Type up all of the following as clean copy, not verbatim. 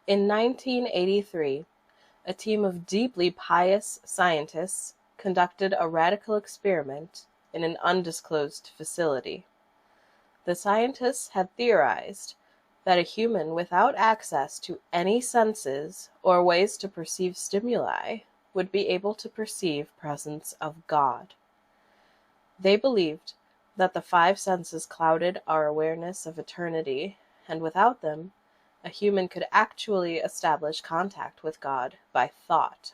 In 1983, a team of deeply pious scientists conducted a radical experiment in an undisclosed facility. The scientists had theorized that a human without access to any senses or ways to perceive stimuli would be able to perceive presence of God. They believed that the five senses clouded our awareness of eternity, and without them, a human could actually establish contact with God by thought.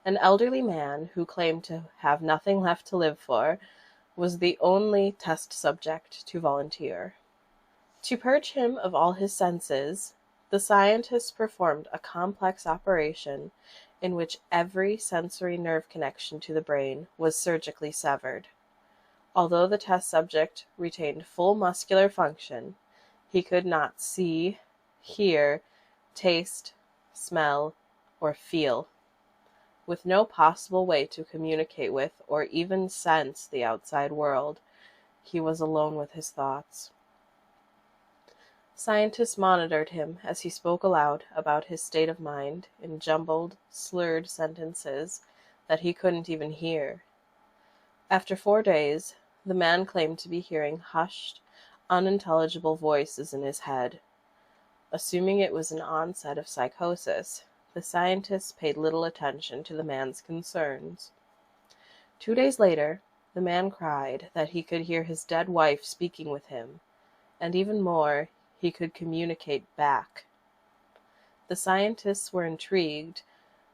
An elderly man who claimed to have nothing left to live for was the only test subject to volunteer. To purge him of all his senses, the scientists performed a complex operation in which every sensory nerve connection to the brain was surgically severed. Although the test subject retained full muscular function, he could not see, hear, taste, smell, or feel. With no possible way to communicate with or even sense the outside world, he was alone with his thoughts. Scientists monitored him as he spoke aloud about his state of mind in jumbled, slurred sentences that he couldn't even hear. After 4 days, the man claimed to be hearing hushed, unintelligible voices in his head. Assuming it was an onset of psychosis, the scientists paid little attention to the man's concerns. 2 days later, the man cried that he could hear his dead wife speaking with him, and even more, he could communicate back. The scientists were intrigued,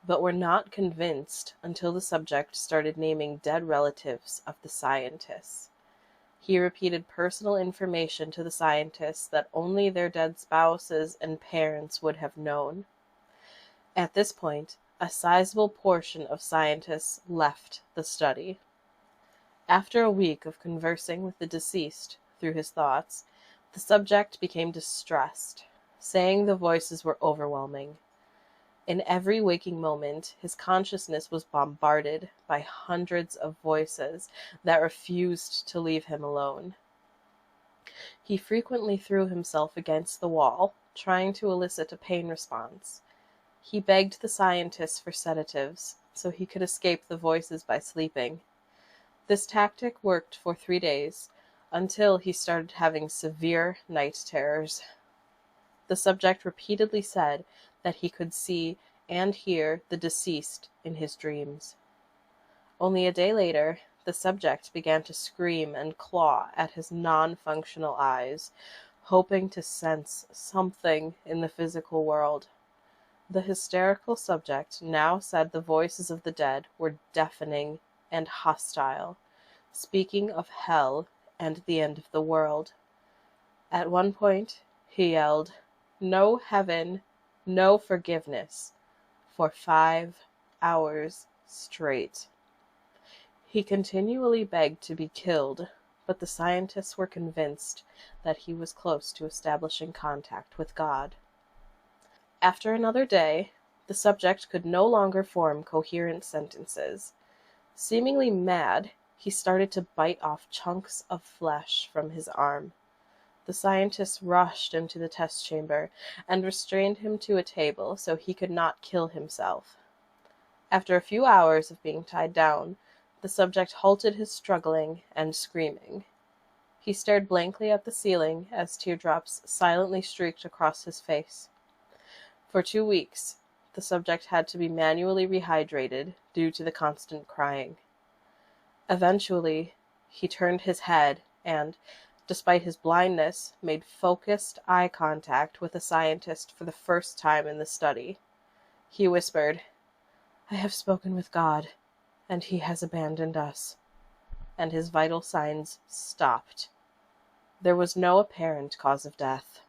but were not convinced until the subject started naming dead relatives of the scientists. He repeated personal information to the scientists that only their dead spouses and parents would have known. At this point, a sizable portion of scientists left the study. After a week of conversing with the deceased through his thoughts, the subject became distressed, saying the voices were overwhelming. In every waking moment, his consciousness was bombarded by hundreds of voices that refused to leave him alone. He frequently threw himself against the wall, trying to elicit a pain response. He begged the scientists for sedatives so he could escape the voices by sleeping. This tactic worked for 3 days, until he started having severe night terrors. The subject repeatedly said that he could see and hear the deceased in his dreams. Only a day later, the subject began to scream and claw at his non-functional eyes, hoping to sense something in the physical world. The hysterical subject now said the voices of the dead were deafening and hostile, speaking of hell and the end of the world. At one point, he yelled, "No heaven, no forgiveness," for 5 hours straight. He continually begged to be killed, but the scientists were convinced that he was close to establishing contact with God. After another day, the subject could no longer form coherent sentences. Seemingly mad, he started to bite off chunks of flesh from his arm. The scientists rushed into the test chamber and restrained him to a table so he could not kill himself. After a few hours of being tied down, the subject halted his struggling and screaming. He stared blankly at the ceiling as teardrops silently streaked across his face. For 2 weeks, the subject had to be manually rehydrated due to the constant crying. Eventually, he turned his head and, despite his blindness, made focused eye contact with a scientist for the first time in the study. He whispered, "I have spoken with God, and he has abandoned us," and his vital signs stopped. There was no apparent cause of death.